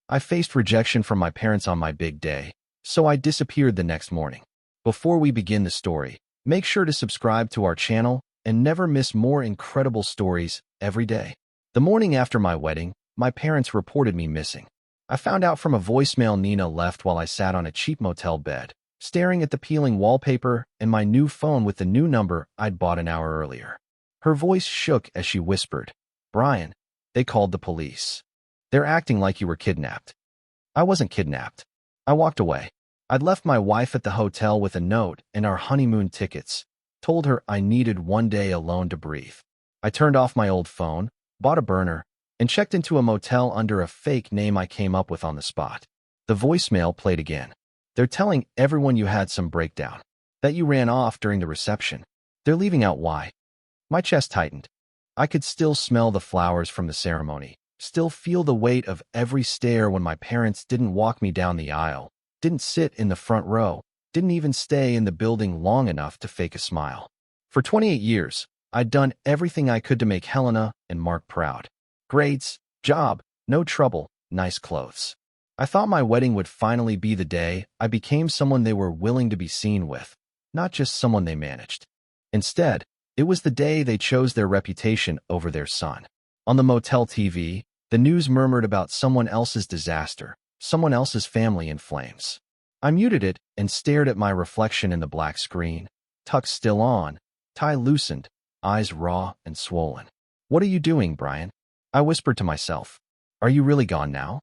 I faced rejection from my parents on my big day, so I disappeared the next morning. Before we begin the story, make sure to subscribe to our channel and never miss more incredible stories every day. The morning after my wedding, my parents reported me missing. I found out from a voicemail Nina left while I sat on a cheap motel bed, staring at the peeling wallpaper and my new phone with the new number I'd bought an hour earlier. Her voice shook as she whispered, "Brian, they called the police. They're acting like you were kidnapped." I wasn't kidnapped. I walked away. I'd left my wife at the hotel with a note and our honeymoon tickets, told her I needed one day alone to breathe. I turned off my old phone, bought a burner, and checked into a motel under a fake name I came up with on the spot. The voicemail played again. "They're telling everyone you had some breakdown, that you ran off during the reception. They're leaving out why." My chest tightened. I could still smell the flowers from the ceremony, still feel the weight of every stare when my parents didn't walk me down the aisle, didn't sit in the front row, didn't even stay in the building long enough to fake a smile. For 28 years, I'd done everything I could to make Helena and Mark proud. Grades, job, no trouble, nice clothes. I thought my wedding would finally be the day I became someone they were willing to be seen with, not just someone they managed. Instead, it was the day they chose their reputation over their son. On the motel TV, the news murmured about someone else's disaster, someone else's family in flames. I muted it and stared at my reflection in the black screen. Tux still on, tie loosened, eyes raw and swollen. "What are you doing, Brian?" I whispered to myself. "Are you really gone now?"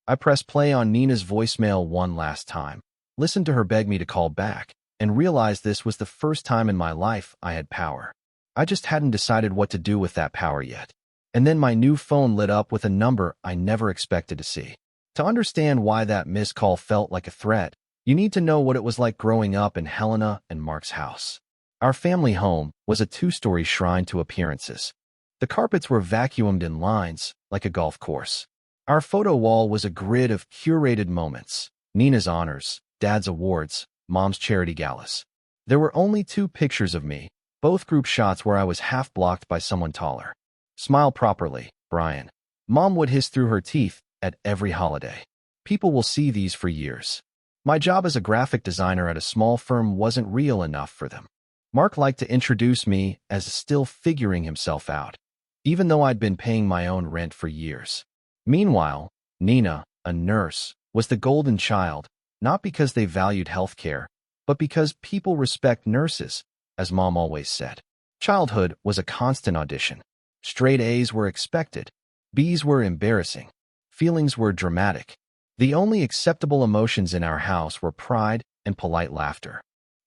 I pressed play on Nina's voicemail one last time, listened to her beg me to call back, and realized this was the first time in my life I had power. I just hadn't decided what to do with that power yet. And then my new phone lit up with a number I never expected to see. To understand why that missed call felt like a threat, you need to know what it was like growing up in Helena and Mark's house. Our family home was a two-story shrine to appearances. The carpets were vacuumed in lines, like a golf course. Our photo wall was a grid of curated moments: Nina's honors, Dad's awards, Mom's charity galas. There were only 2 pictures of me, both group shots where I was half blocked by someone taller. "Smile properly, Brian." Mom would hiss through her teeth at every holiday. "People will see these for years." My job as a graphic designer at a small firm wasn't real enough for them. Mark liked to introduce me as still figuring himself out, even though I'd been paying my own rent for years. Meanwhile, Nina, a nurse, was the golden child, not because they valued healthcare, but because people respect nurses, as Mom always said. Childhood was a constant audition. Straight A's were expected. B's were embarrassing. Feelings were dramatic. The only acceptable emotions in our house were pride and polite laughter.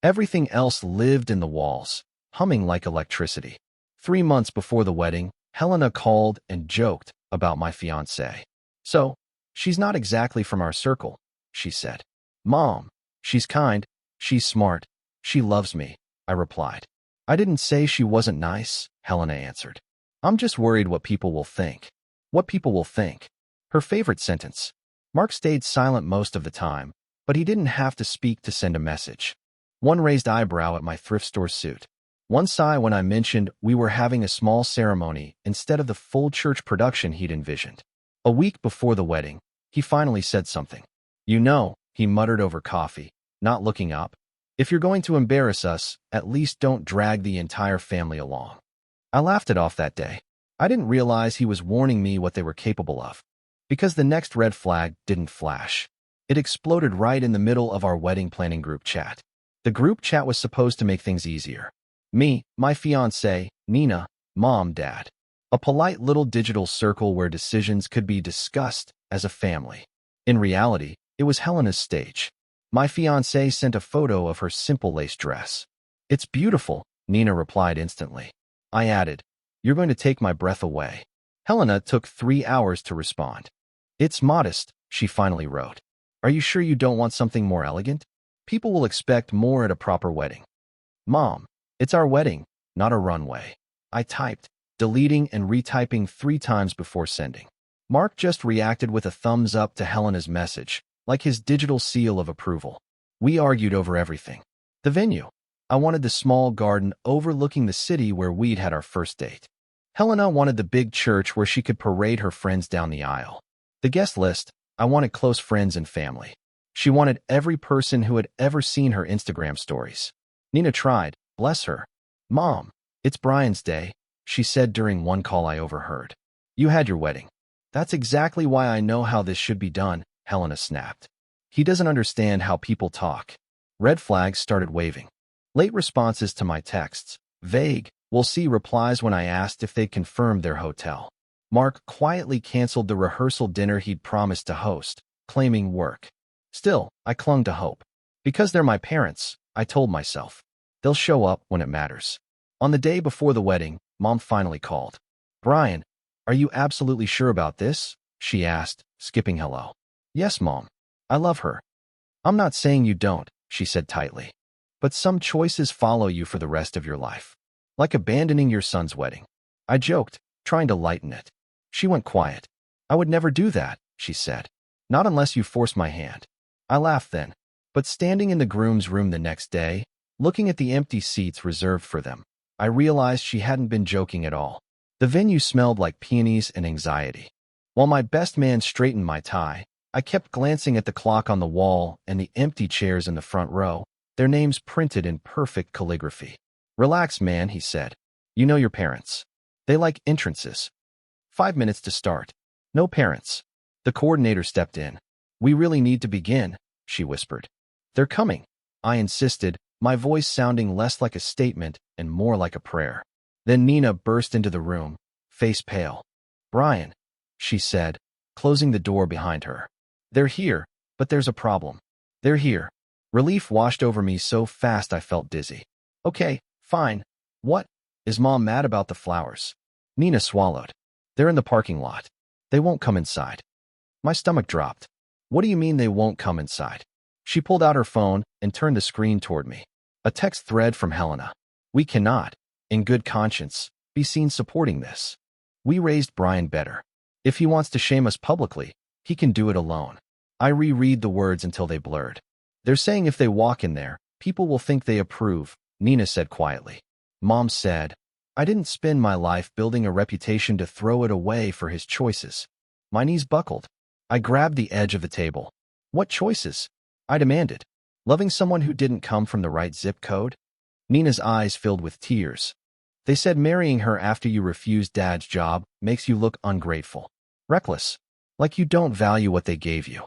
Everything else lived in the walls, humming like electricity. 3 months before the wedding, Helena called and joked about my fiancé. "So, she's not exactly from our circle," she said. "Mom, she's kind, she's smart, she loves me," I replied. "I didn't say she wasn't nice," Helena answered. "I'm just worried what people will think." What people will think. Her favorite sentence. Mark stayed silent most of the time, but he didn't have to speak to send a message. One raised eyebrow at my thrift store suit. One sigh when I mentioned we were having a small ceremony instead of the full church production he'd envisioned. A week before the wedding, he finally said something. "You know," he muttered over coffee, not looking up, "if you're going to embarrass us, at least don't drag the entire family along." I laughed it off that day. I didn't realize he was warning me what they were capable of, because the next red flag didn't flash. It exploded right in the middle of our wedding planning group chat. The group chat was supposed to make things easier. Me, my fiancé, Nina, Mom, Dad. A polite little digital circle where decisions could be discussed as a family. In reality, it was Helena's stage. My fiancé sent a photo of her simple lace dress. "It's beautiful," Nina replied instantly. I added, "You're going to take my breath away." Helena took 3 hours to respond. "It's modest," she finally wrote. "Are you sure you don't want something more elegant? People will expect more at a proper wedding." "Mom, it's our wedding, not a runway." I typed, deleting and retyping 3 times before sending. Mark just reacted with a thumbs up to Helena's message, like his digital seal of approval. We argued over everything. The venue. I wanted the small garden overlooking the city where we'd had our first date. Helena wanted the big church where she could parade her friends down the aisle. The guest list. I wanted close friends and family. She wanted every person who had ever seen her Instagram stories. Nina tried, bless her. Mom, it's Brian's day, she said during one call I overheard. You had your wedding. That's exactly why I know how this should be done, Helena snapped. He doesn't understand how people talk. Red flags started waving. Late responses to my texts. Vague, we'll see replies when I asked if they'd confirmed their hotel. Mark quietly canceled the rehearsal dinner he'd promised to host, claiming work. Still, I clung to hope. Because they're my parents, I told myself. They'll show up when it matters. On the day before the wedding, Mom finally called. Brian, are you absolutely sure about this? She asked, skipping hello. Yes, Mom. I love her. I'm not saying you don't, she said tightly. But some choices follow you for the rest of your life. Like abandoning your son's wedding. I joked, trying to lighten it. She went quiet. I would never do that, she said. Not unless you force my hand. I laughed then. But standing in the groom's room the next day, looking at the empty seats reserved for them, I realized she hadn't been joking at all. The venue smelled like peonies and anxiety. While my best man straightened my tie, I kept glancing at the clock on the wall and the empty chairs in the front row, their names printed in perfect calligraphy. Relax, man, he said. You know your parents. They like entrances. 5 minutes to start. No parents. The coordinator stepped in. We really need to begin, she whispered. They're coming, I insisted, my voice sounding less like a statement and more like a prayer. Then Nina burst into the room, face pale. Brian, she said, closing the door behind her. They're here, but there's a problem. They're here. Relief washed over me so fast I felt dizzy. Okay, fine. What? Is Mom mad about the flowers? Nina swallowed. They're in the parking lot. They won't come inside. My stomach dropped. What do you mean they won't come inside? She pulled out her phone and turned the screen toward me. A text thread from Helena. We cannot, in good conscience, be seen supporting this. We raised Brian better. If he wants to shame us publicly, he can do it alone. I reread the words until they blurred. They're saying if they walk in there, people will think they approve, Nina said quietly. Mom said, I didn't spend my life building a reputation to throw it away for his choices. My knees buckled. I grabbed the edge of the table. What choices? I demanded. Loving someone who didn't come from the right zip code? Nina's eyes filled with tears. They said marrying her after you refused Dad's job makes you look ungrateful. Reckless. Like you don't value what they gave you.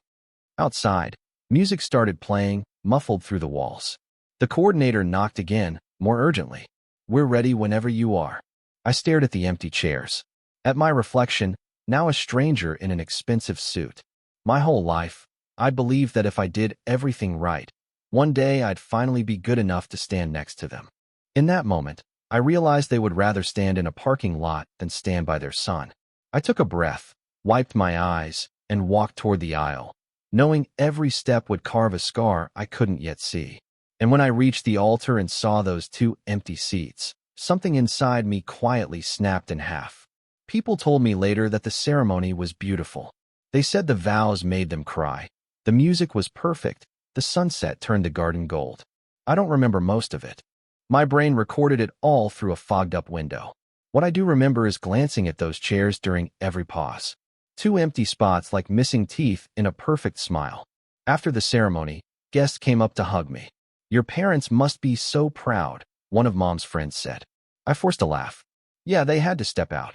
Outside, music started playing, muffled through the walls. The coordinator knocked again, more urgently. We're ready whenever you are. I stared at the empty chairs. At my reflection, now a stranger in an expensive suit. My whole life, I believed that if I did everything right, one day I'd finally be good enough to stand next to them. In that moment, I realized they would rather stand in a parking lot than stand by their son. I took a breath, wiped my eyes, and walked toward the aisle, knowing every step would carve a scar I couldn't yet see. And when I reached the altar and saw those 2 empty seats, something inside me quietly snapped in half. People told me later that the ceremony was beautiful. They said the vows made them cry. The music was perfect. The sunset turned the garden gold. I don't remember most of it. My brain recorded it all through a fogged-up window. What I do remember is glancing at those chairs during every pause. 2 empty spots like missing teeth in a perfect smile. After the ceremony, guests came up to hug me. Your parents must be so proud, one of Mom's friends said. I forced a laugh. Yeah, they had to step out.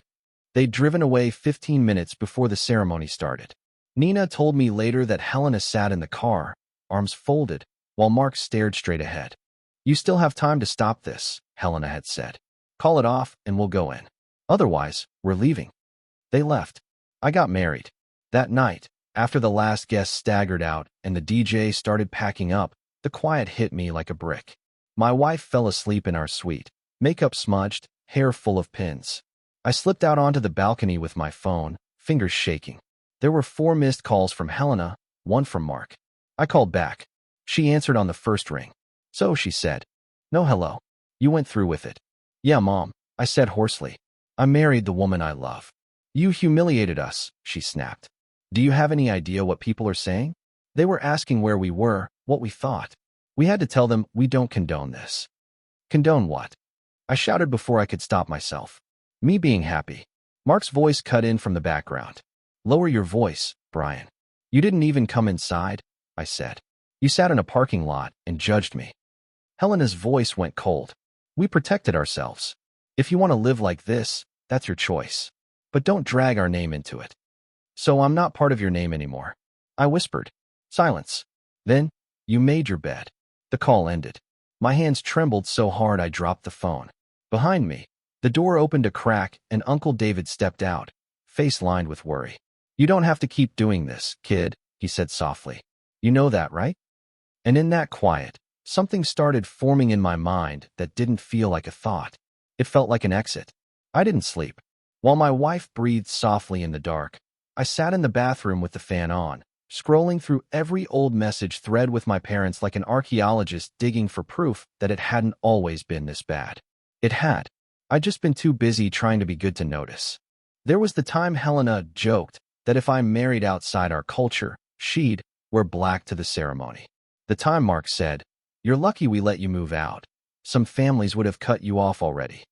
They'd driven away 15 minutes before the ceremony started. Nina told me later that Helena sat in the car, arms folded, while Mark stared straight ahead. You still have time to stop this, Helena had said. Call it off and we'll go in. Otherwise, we're leaving. They left. I got married. That night, after the last guest staggered out and the DJ started packing up, the quiet hit me like a brick. My wife fell asleep in our suite, makeup smudged, hair full of pins. I slipped out onto the balcony with my phone, fingers shaking. There were 4 missed calls from Helena, 1 from Mark. I called back. She answered on the first ring. So, she said. No hello. You went through with it. Yeah, Mom, I said hoarsely. I married the woman I love. You humiliated us, she snapped. Do you have any idea what people are saying? They were asking where we were, what we thought. We had to tell them we don't condone this. Condone what? I shouted before I could stop myself. Me being happy. Mark's voice cut in from the background. Lower your voice, Brian. You didn't even come inside, I said. You sat in a parking lot and judged me. Helena's voice went cold. We protected ourselves. If you want to live like this, that's your choice. But don't drag our name into it. So I'm not part of your name anymore. I whispered. Silence. Then, you made your bed. The call ended. My hands trembled so hard I dropped the phone. Behind me, the door opened a crack and Uncle David stepped out, face lined with worry. You don't have to keep doing this, kid, he said softly. You know that, right? And in that quiet, something started forming in my mind that didn't feel like a thought. It felt like an exit. I didn't sleep. While my wife breathed softly in the dark, I sat in the bathroom with the fan on, scrolling through every old message thread with my parents like an archaeologist digging for proof that it hadn't always been this bad. It had. I'd just been too busy trying to be good to notice. There was the time Helena joked that if I married outside our culture, she'd wear black to the ceremony. The time Mark said, "You're lucky we let you move out. Some families would have cut you off already."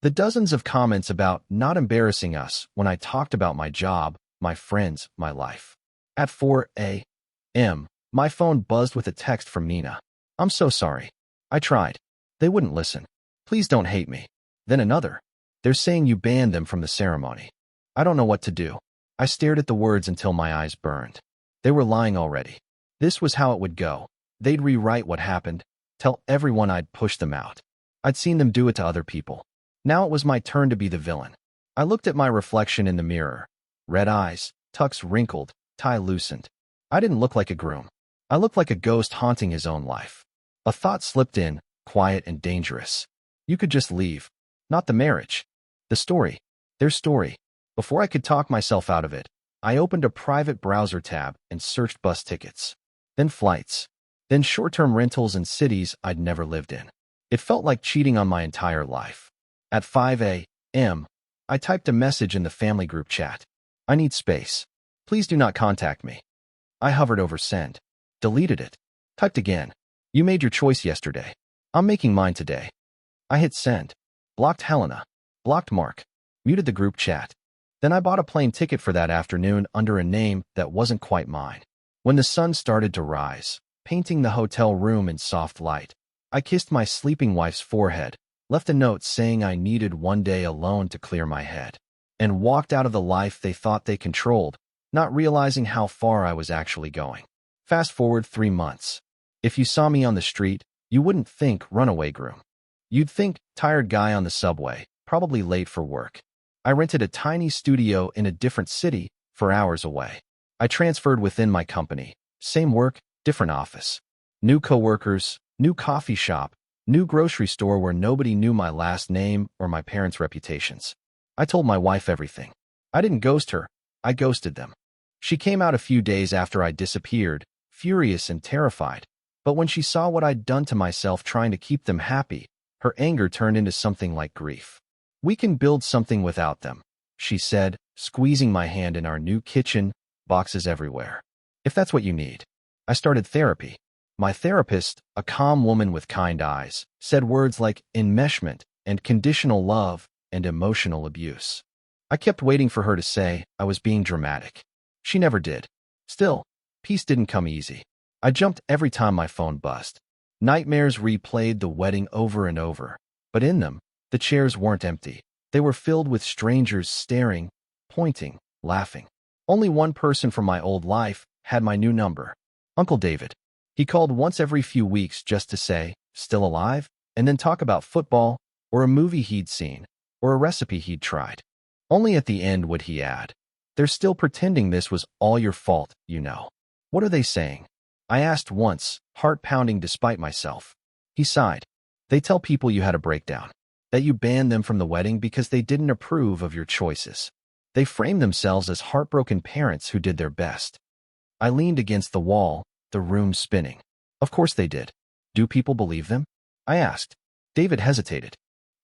The dozens of comments about not embarrassing us when I talked about my job, my friends, my life. At 4 a.m., my phone buzzed with a text from Nina. I'm so sorry. I tried. They wouldn't listen. Please don't hate me. Then another. They're saying you banned them from the ceremony. I don't know what to do. I stared at the words until my eyes burned. They were lying already. This was how it would go. They'd rewrite what happened, tell everyone I'd pushed them out. I'd seen them do it to other people. Now it was my turn to be the villain. I looked at my reflection in the mirror. Red eyes, tucks wrinkled, tie loosened. I didn't look like a groom. I looked like a ghost haunting his own life. A thought slipped in, quiet and dangerous. You could just leave. Not the marriage. The story. Their story. Before I could talk myself out of it, I opened a private browser tab and searched bus tickets. Then flights. Then short-term rentals in cities I'd never lived in. It felt like cheating on my entire life. At 5 a.m., I typed a message in the family group chat. I need space. Please do not contact me. I hovered over send. Deleted it. Typed again. You made your choice yesterday. I'm making mine today. I hit send. Blocked Helena. Blocked Mark. Muted the group chat. Then I bought a plane ticket for that afternoon under a name that wasn't quite mine. When the sun started to rise, painting the hotel room in soft light, I kissed my sleeping wife's forehead, left a note saying I needed one day alone to clear my head, and walked out of the life they thought they controlled, not realizing how far I was actually going. Fast forward 3 months. If you saw me on the street, you wouldn't think runaway groom. You'd think tired guy on the subway, probably late for work. I rented a tiny studio in a different city, 4 hours away. I transferred within my company. Same work, different office. New coworkers, new coffee shop, new grocery store where nobody knew my last name or my parents' reputations. I told my wife everything. I didn't ghost her, I ghosted them. She came out a few days after I disappeared, furious and terrified. But when she saw what I'd done to myself trying to keep them happy, her anger turned into something like grief. We can build something without them, she said, squeezing my hand in our new kitchen, boxes everywhere. If that's what you need. I started therapy. My therapist, a calm woman with kind eyes, said words like enmeshment and conditional love and emotional abuse. I kept waiting for her to say I was being dramatic. She never did. Still, peace didn't come easy. I jumped every time my phone buzzed. Nightmares replayed the wedding over and over, but in them, the chairs weren't empty. They were filled with strangers staring, pointing, laughing. Only one person from my old life had my new number. Uncle David. He called once every few weeks just to say, still alive? And then talk about football, or a movie he'd seen, or a recipe he'd tried. Only at the end would he add, they're still pretending this was all your fault, you know. What are they saying? I asked once, heart pounding despite myself. He sighed. They tell people you had a breakdown, that you banned them from the wedding because they didn't approve of your choices. They frame themselves as heartbroken parents who did their best. I leaned against the wall, the room spinning. Of course they did. Do people believe them? I asked. David hesitated.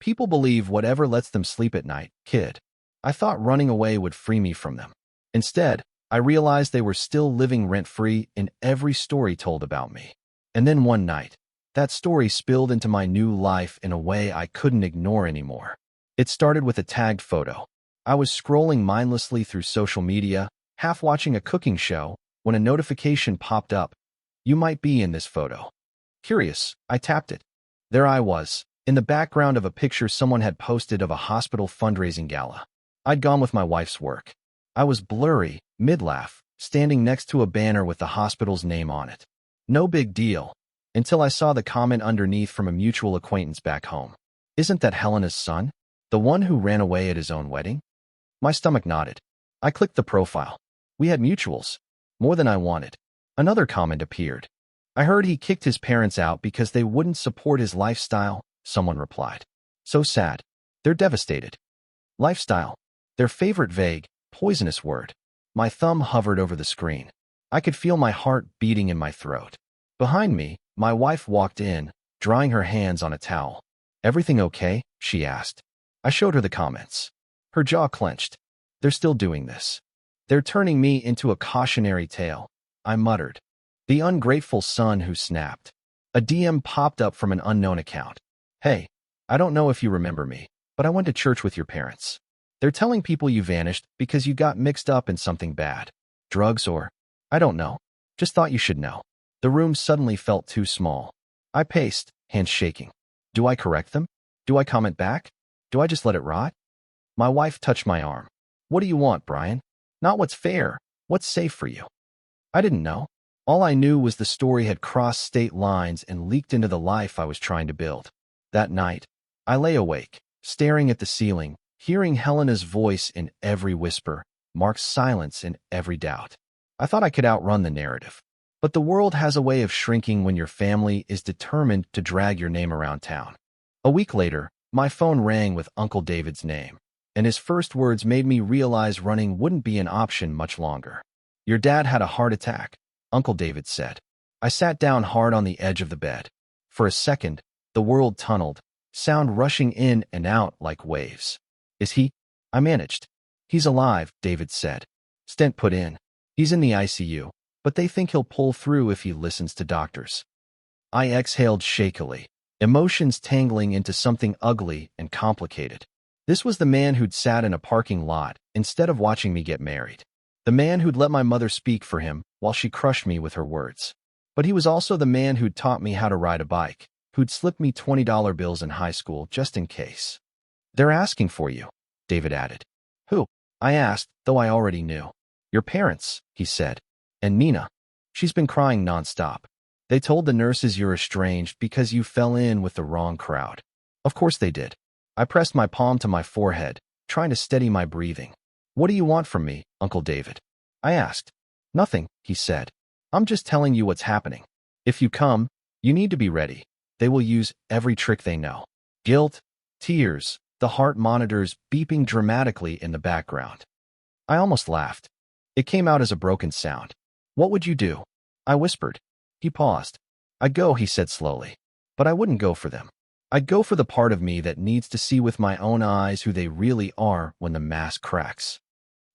People believe whatever lets them sleep at night, kid. I thought running away would free me from them. Instead, I realized they were still living rent-free in every story told about me. And then one night, that story spilled into my new life in a way I couldn't ignore anymore. It started with a tagged photo. I was scrolling mindlessly through social media, half watching a cooking show, when a notification popped up. You might be in this photo. Curious, I tapped it. There I was, in the background of a picture someone had posted of a hospital fundraising gala. I'd gone with my wife's work. I was blurry, mid-laugh, standing next to a banner with the hospital's name on it. No big deal, until I saw the comment underneath from a mutual acquaintance back home. Isn't that Helena's son? The one who ran away at his own wedding? My stomach nodded. I clicked the profile. We had mutuals. More than I wanted. Another comment appeared. I heard he kicked his parents out because they wouldn't support his lifestyle, someone replied. So sad. They're devastated. Lifestyle. Their favorite vague, poisonous word. My thumb hovered over the screen. I could feel my heart beating in my throat. Behind me, my wife walked in, drying her hands on a towel. Everything okay? She asked. I showed her the comments. Her jaw clenched. They're still doing this. They're turning me into a cautionary tale. I muttered. The ungrateful son who snapped. A DM popped up from an unknown account. Hey, I don't know if you remember me, but I went to church with your parents. They're telling people you vanished because you got mixed up in something bad. Drugs or... I don't know. Just thought you should know. The room suddenly felt too small. I paced, hands shaking. Do I correct them? Do I comment back? Do I just let it rot? My wife touched my arm. What do you want, Brian? Not what's fair. What's safe for you? I didn't know. All I knew was the story had crossed state lines and leaked into the life I was trying to build. That night, I lay awake, staring at the ceiling, hearing Helena's voice in every whisper, Mark's silence in every doubt. I thought I could outrun the narrative. But the world has a way of shrinking when your family is determined to drag your name around town. A week later, my phone rang with Uncle David's name, and his first words made me realize running wouldn't be an option much longer. Your dad had a heart attack, Uncle David said. I sat down hard on the edge of the bed. For a second, the world tunneled, sound rushing in and out like waves. Is he? I managed. He's alive, David said. Stent put in. He's in the ICU, but they think he'll pull through if he listens to doctors. I exhaled shakily, emotions tangling into something ugly and complicated. This was the man who'd sat in a parking lot instead of watching me get married. The man who'd let my mother speak for him while she crushed me with her words. But he was also the man who'd taught me how to ride a bike, who'd slipped me $20 bills in high school just in case. They're asking for you, David added. Who? I asked, though I already knew. Your parents, he said. And Nina. She's been crying nonstop. They told the nurses you're estranged because you fell in with the wrong crowd. Of course they did. I pressed my palm to my forehead, trying to steady my breathing. What do you want from me, Uncle David? I asked. Nothing, he said. I'm just telling you what's happening. If you come, you need to be ready. They will use every trick they know. Guilt, tears, the heart monitors beeping dramatically in the background. I almost laughed. It came out as a broken sound. What would you do? I whispered. He paused. I'd go, he said slowly. But I wouldn't go for them. I'd go for the part of me that needs to see with my own eyes who they really are when the mask cracks.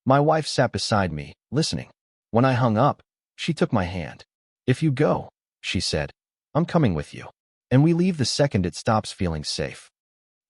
My wife sat beside me, listening. When I hung up, she took my hand. If you go, she said, I'm coming with you. And we leave the second it stops feeling safe.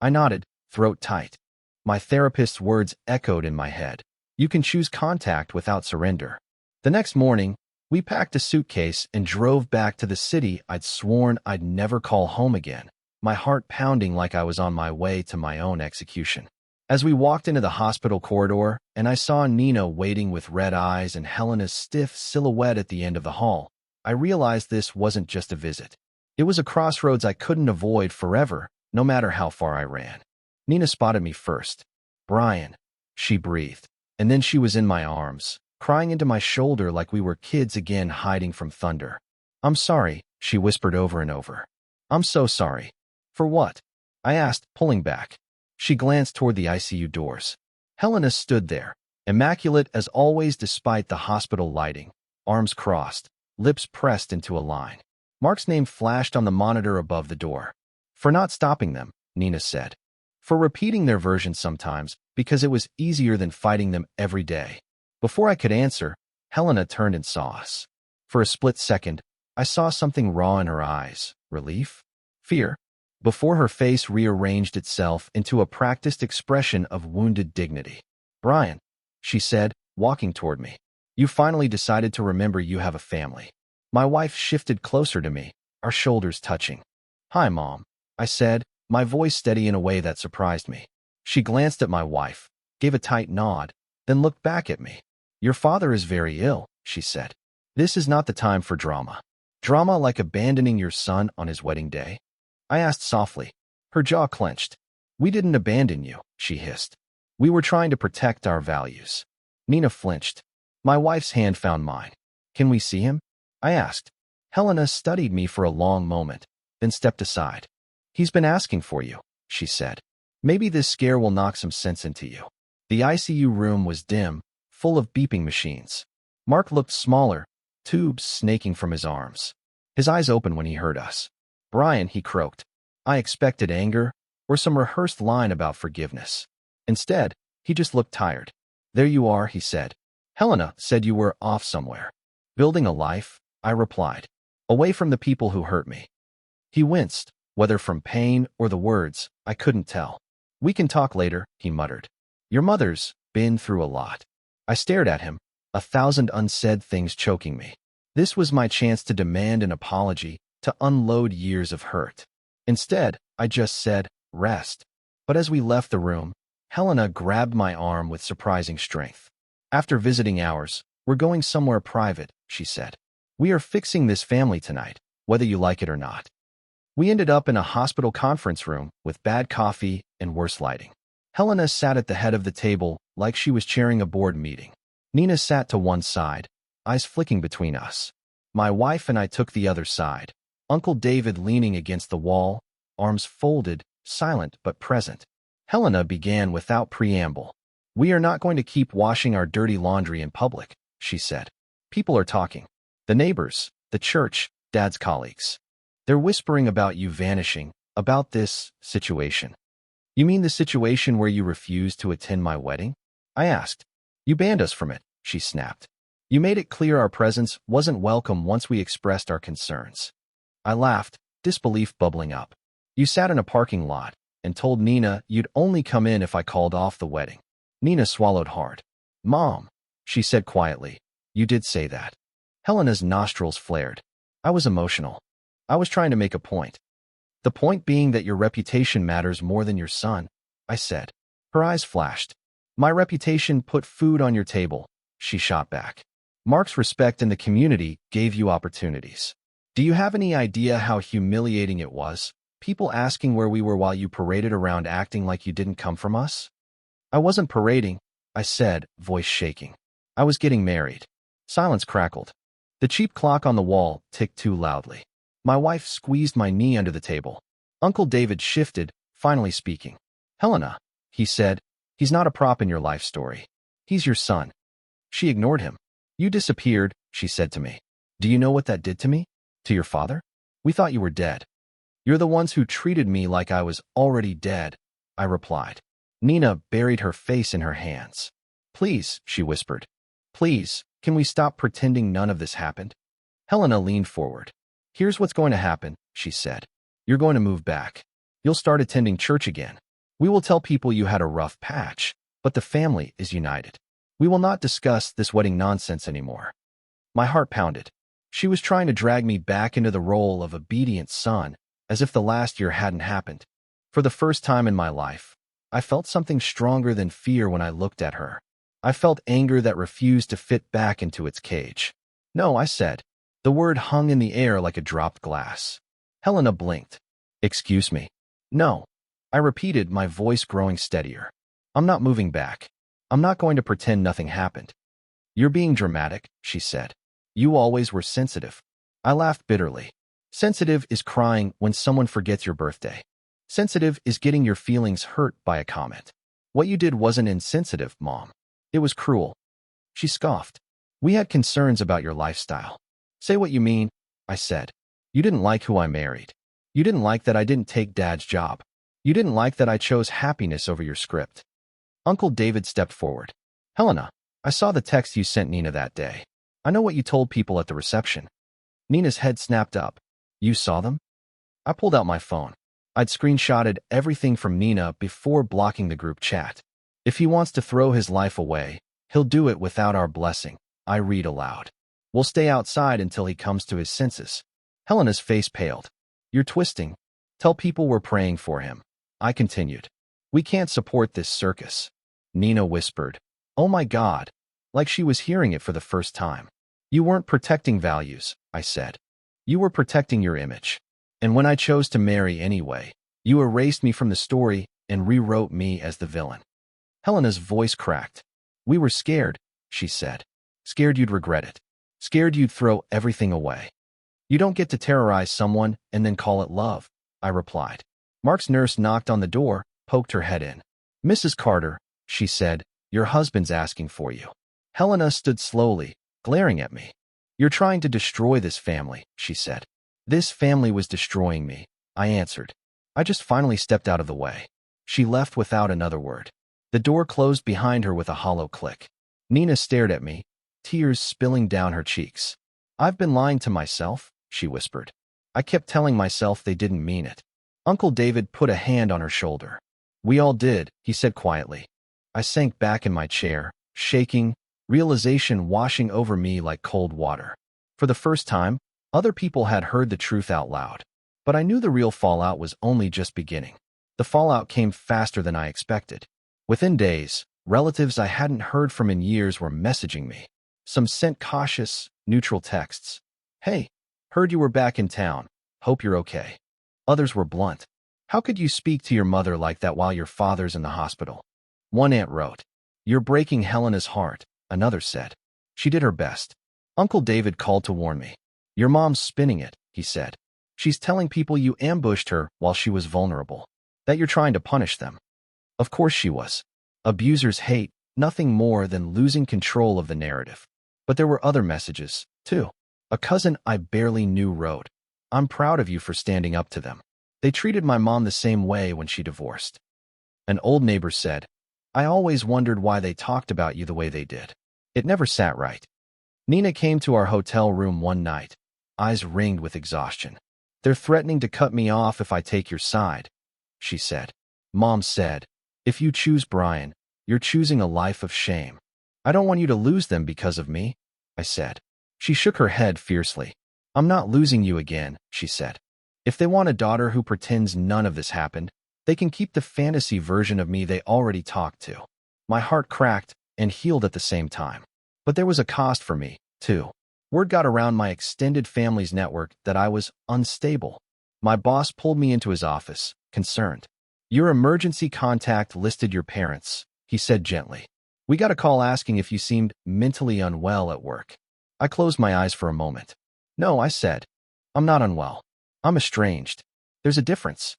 I nodded, throat tight. My therapist's words echoed in my head. You can choose contact without surrender. The next morning, we packed a suitcase and drove back to the city I'd sworn I'd never call home again, my heart pounding like I was on my way to my own execution. As we walked into the hospital corridor, and I saw Nina waiting with red eyes and Helena's stiff silhouette at the end of the hall, I realized this wasn't just a visit. It was a crossroads I couldn't avoid forever, no matter how far I ran. Nina spotted me first. Brian, she breathed, and then she was in my arms, crying into my shoulder like we were kids again hiding from thunder. I'm sorry, she whispered over and over. I'm so sorry. For what? I asked, pulling back. She glanced toward the ICU doors. Helena stood there, immaculate as always despite the hospital lighting, arms crossed, lips pressed into a line. Mark's name flashed on the monitor above the door. For not stopping them, Nina said. For repeating their version sometimes, because it was easier than fighting them every day. Before I could answer, Helena turned and saw us. For a split second, I saw something raw in her eyes. Relief? Fear? Before her face rearranged itself into a practiced expression of wounded dignity. Brian, she said, walking toward me. You finally decided to remember you have a family. My wife shifted closer to me, our shoulders touching. Hi, Mom, I said, my voice steady in a way that surprised me. She glanced at my wife, gave a tight nod, then looked back at me. Your father is very ill, she said. This is not the time for drama. Drama like abandoning your son on his wedding day? I asked softly. Her jaw clenched. We didn't abandon you, she hissed. We were trying to protect our values. Nina flinched. My wife's hand found mine. Can we see him? I asked. Helena studied me for a long moment, then stepped aside. He's been asking for you, she said. Maybe this scare will knock some sense into you. The ICU room was dim, full of beeping machines. Mark looked smaller, tubes snaking from his arms. His eyes opened when he heard us. Brian, he croaked. I expected anger or some rehearsed line about forgiveness. Instead, he just looked tired. There you are, he said. Helena said you were off somewhere. Building a life, I replied. Away from the people who hurt me. He winced, whether from pain or the words, I couldn't tell. We can talk later, he muttered. Your mother's been through a lot. I stared at him, 1,000 unsaid things choking me. This was my chance to demand an apology, to unload years of hurt. Instead, I just said, rest. But as we left the room, Helena grabbed my arm with surprising strength. After visiting ours, we're going somewhere private, she said. We are fixing this family tonight, whether you like it or not. We ended up in a hospital conference room with bad coffee and worse lighting. Helena sat at the head of the table like she was chairing a board meeting. Nina sat to one side, eyes flicking between us. My wife and I took the other side, Uncle David leaning against the wall, arms folded, silent but present. Helena began without preamble. We are not going to keep washing our dirty laundry in public, she said. People are talking. The neighbors, the church, Dad's colleagues. They're whispering about you vanishing, about this situation. You mean the situation where you refused to attend my wedding? I asked. You banned us from it, she snapped. You made it clear our presence wasn't welcome once we expressed our concerns. I laughed, disbelief bubbling up. You sat in a parking lot and told Nina you'd only come in if I called off the wedding. Nina swallowed hard. Mom, she said quietly, you did say that. Helena's nostrils flared. I was emotional. I was trying to make a point. The point being that your reputation matters more than your son, I said. Her eyes flashed. My reputation put food on your table, she shot back. Mark's respect in the community gave you opportunities. Do you have any idea how humiliating it was? People asking where we were while you paraded around acting like you didn't come from us? I wasn't parading, I said, voice shaking. I was getting married. Silence crackled. The cheap clock on the wall ticked too loudly. My wife squeezed my knee under the table. Uncle David shifted, finally speaking. Helena, he said, he's not a prop in your life story. He's your son. She ignored him. You disappeared, she said to me. Do you know what that did to me? To your father? We thought you were dead. You're the ones who treated me like I was already dead, I replied. Nina buried her face in her hands. Please, she whispered. Please, can we stop pretending none of this happened? Helena leaned forward. Here's what's going to happen, she said. You're going to move back. You'll start attending church again. We will tell people you had a rough patch, but the family is united. We will not discuss this wedding nonsense anymore. My heart pounded. She was trying to drag me back into the role of obedient son, as if the last year hadn't happened. For the first time in my life, I felt something stronger than fear when I looked at her. I felt anger that refused to fit back into its cage. No, I said. The word hung in the air like a dropped glass. Helena blinked. Excuse me. No. I repeated, my voice growing steadier. I'm not moving back. I'm not going to pretend nothing happened. You're being dramatic, she said. You always were sensitive. I laughed bitterly. Sensitive is crying when someone forgets your birthday. Sensitive is getting your feelings hurt by a comment. What you did wasn't insensitive, Mom. It was cruel. She scoffed. We had concerns about your lifestyle. Say what you mean, I said. You didn't like who I married. You didn't like that I didn't take Dad's job. You didn't like that I chose happiness over your script. Uncle David stepped forward. Helena, I saw the text you sent Nina that day. I know what you told people at the reception. Nina's head snapped up. You saw them? I pulled out my phone. I'd screenshotted everything from Nina before blocking the group chat. If he wants to throw his life away, he'll do it without our blessing, I read aloud. We'll stay outside until he comes to his senses. Helena's face paled. You're twisting. Tell people we're praying for him. I continued. We can't support this circus. Nina whispered. Oh my God. Like she was hearing it for the first time. You weren't protecting values, I said. You were protecting your image. And when I chose to marry anyway, you erased me from the story and rewrote me as the villain. Helena's voice cracked. We were scared, she said. Scared you'd regret it. Scared you'd throw everything away. You don't get to terrorize someone and then call it love, I replied. Mark's nurse knocked on the door, poked her head in. Mrs. Carter, she said, your husband's asking for you. Helena stood slowly, glaring at me. You're trying to destroy this family, she said. This family was destroying me, I answered. I just finally stepped out of the way. She left without another word. The door closed behind her with a hollow click. Nina stared at me, tears spilling down her cheeks. I've been lying to myself, she whispered. I kept telling myself they didn't mean it. Uncle David put a hand on her shoulder. We all did, he said quietly. I sank back in my chair, shaking, realization washing over me like cold water. For the first time, other people had heard the truth out loud. But I knew the real fallout was only just beginning. The fallout came faster than I expected. Within days, relatives I hadn't heard from in years were messaging me. Some sent cautious, neutral texts. Hey, heard you were back in town. Hope you're okay. Others were blunt. How could you speak to your mother like that while your father's in the hospital? One aunt wrote, You're breaking Helena's heart, another said. She did her best. Uncle David called to warn me. Your mom's spinning it, he said. She's telling people you ambushed her while she was vulnerable. That you're trying to punish them. Of course she was. Abusers hate nothing more than losing control of the narrative. But there were other messages, too. A cousin I barely knew wrote, I'm proud of you for standing up to them. They treated my mom the same way when she divorced. An old neighbor said, I always wondered why they talked about you the way they did. It never sat right. Nina came to our hotel room one night, eyes ringed with exhaustion. They're threatening to cut me off if I take your side, she said. Mom said, if you choose Brian, you're choosing a life of shame. I don't want you to lose them because of me, I said. She shook her head fiercely. I'm not losing you again, she said. If they want a daughter who pretends none of this happened, they can keep the fantasy version of me they already talked to. My heart cracked and healed at the same time. But there was a cost for me, too. Word got around my extended family's network that I was unstable. My boss pulled me into his office, concerned. Your emergency contact listed your parents, he said gently. We got a call asking if you seemed mentally unwell at work. I closed my eyes for a moment. No, I said. I'm not unwell. I'm estranged. There's a difference.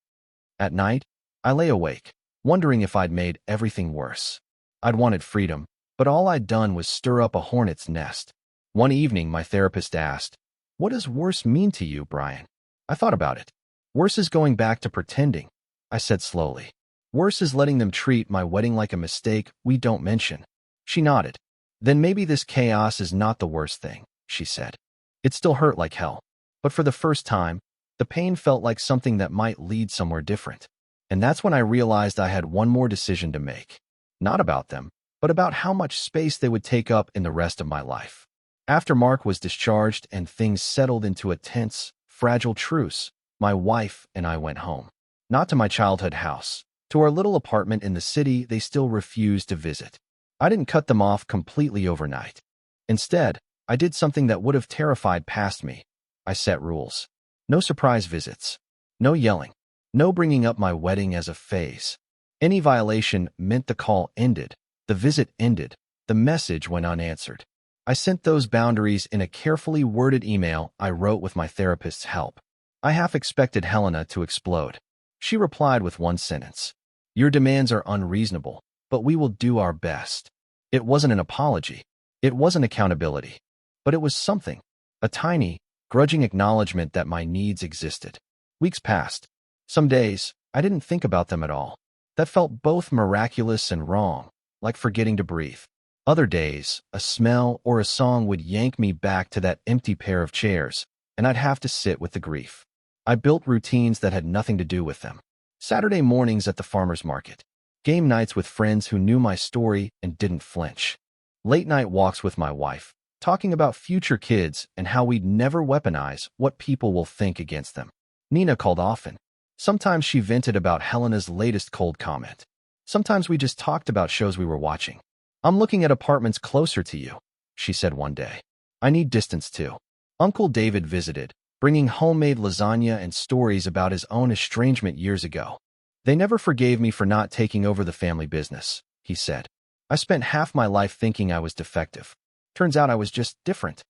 At night, I lay awake, wondering if I'd made everything worse. I'd wanted freedom, but all I'd done was stir up a hornet's nest. One evening, my therapist asked, What does worse mean to you, Brian? I thought about it. Worse is going back to pretending, I said slowly. Worse is letting them treat my wedding like a mistake we don't mention. She nodded. Then maybe this chaos is not the worst thing, she said. It still hurt like hell. But for the first time, the pain felt like something that might lead somewhere different. And that's when I realized I had one more decision to make. Not about them, but about how much space they would take up in the rest of my life. After Mark was discharged and things settled into a tense, fragile truce, my wife and I went home. Not to my childhood house. To our little apartment in the city they still refused to visit. I didn't cut them off completely overnight. Instead, I did something that would have terrified past me. I set rules. No surprise visits. No yelling. No bringing up my wedding as a phase. Any violation meant the call ended, the visit ended, the message went unanswered. I sent those boundaries in a carefully worded email I wrote with my therapist's help. I half expected Helena to explode. She replied with one sentence. Your demands are unreasonable, but we will do our best. It wasn't an apology. It wasn't accountability. But it was something. A tiny, grudging acknowledgement that my needs existed. Weeks passed. Some days, I didn't think about them at all. That felt both miraculous and wrong, like forgetting to breathe. Other days, a smell or a song would yank me back to that empty pair of chairs, and I'd have to sit with the grief. I built routines that had nothing to do with them. Saturday mornings at the farmer's market. Game nights with friends who knew my story and didn't flinch. Late night walks with my wife, talking about future kids and how we'd never weaponize what people will think against them. Nina called often. Sometimes she vented about Helena's latest cold comment. Sometimes we just talked about shows we were watching. "I'm looking at apartments closer to you," she said one day. "I need distance too." Uncle David visited, bringing homemade lasagna and stories about his own estrangement years ago. "They never forgave me for not taking over the family business," he said. "I spent half my life thinking I was defective. Turns out I was just different."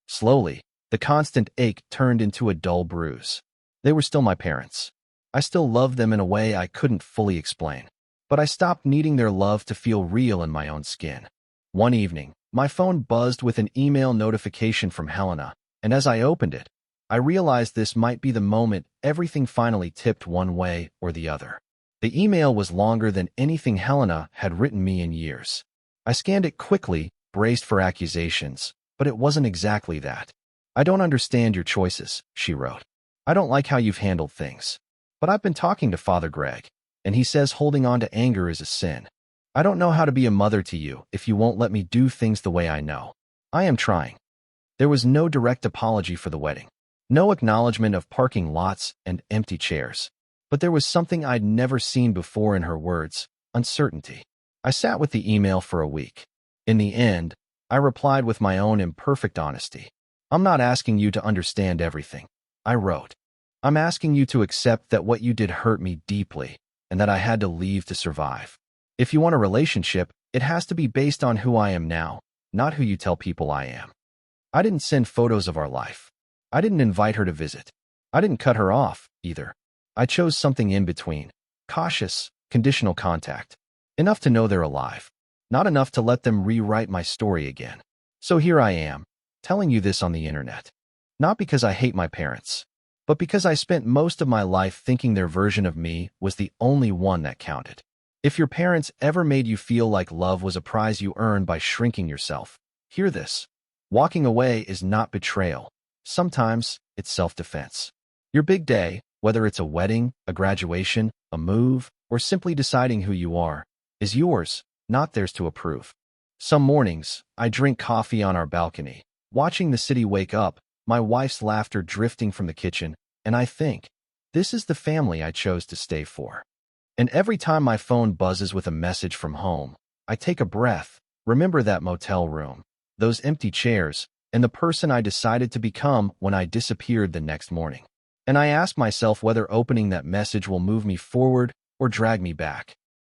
Slowly, the constant ache turned into a dull bruise. They were still my parents. I still loved them in a way I couldn't fully explain. But I stopped needing their love to feel real in my own skin. One evening, my phone buzzed with an email notification from Helena, and as I opened it, I realized this might be the moment everything finally tipped one way or the other. The email was longer than anything Helena had written me in years. I scanned it quickly, braced for accusations, but it wasn't exactly that. "I don't understand your choices," she wrote. "I don't like how you've handled things. But I've been talking to Father Greg, and he says holding on to anger is a sin. I don't know how to be a mother to you if you won't let me do things the way I know. I am trying." There was no direct apology for the wedding. No acknowledgement of parking lots and empty chairs. But there was something I'd never seen before in her words: uncertainty. I sat with the email for a week. In the end, I replied with my own imperfect honesty. "I'm not asking you to understand everything," I wrote. "I'm asking you to accept that what you did hurt me deeply and that I had to leave to survive. If you want a relationship, it has to be based on who I am now, not who you tell people I am." I didn't send photos of our life. I didn't invite her to visit. I didn't cut her off, either. I chose something in between. Cautious, conditional contact. Enough to know they're alive. Not enough to let them rewrite my story again. So here I am, telling you this on the internet. Not because I hate my parents, but because I spent most of my life thinking their version of me was the only one that counted. If your parents ever made you feel like love was a prize you earned by shrinking yourself, hear this. Walking away is not betrayal. Sometimes it's self-defense. Your big day, whether it's a wedding, a graduation, a move, or simply deciding who you are, is yours, not theirs to approve. Some mornings, I drink coffee on our balcony, watching the city wake up, my wife's laughter drifting from the kitchen, and I think, this is the family I chose to stay for. And every time my phone buzzes with a message from home, I take a breath, remember that motel room, those empty chairs, and the person I decided to become when I disappeared the next morning. And I ask myself whether opening that message will move me forward or drag me back.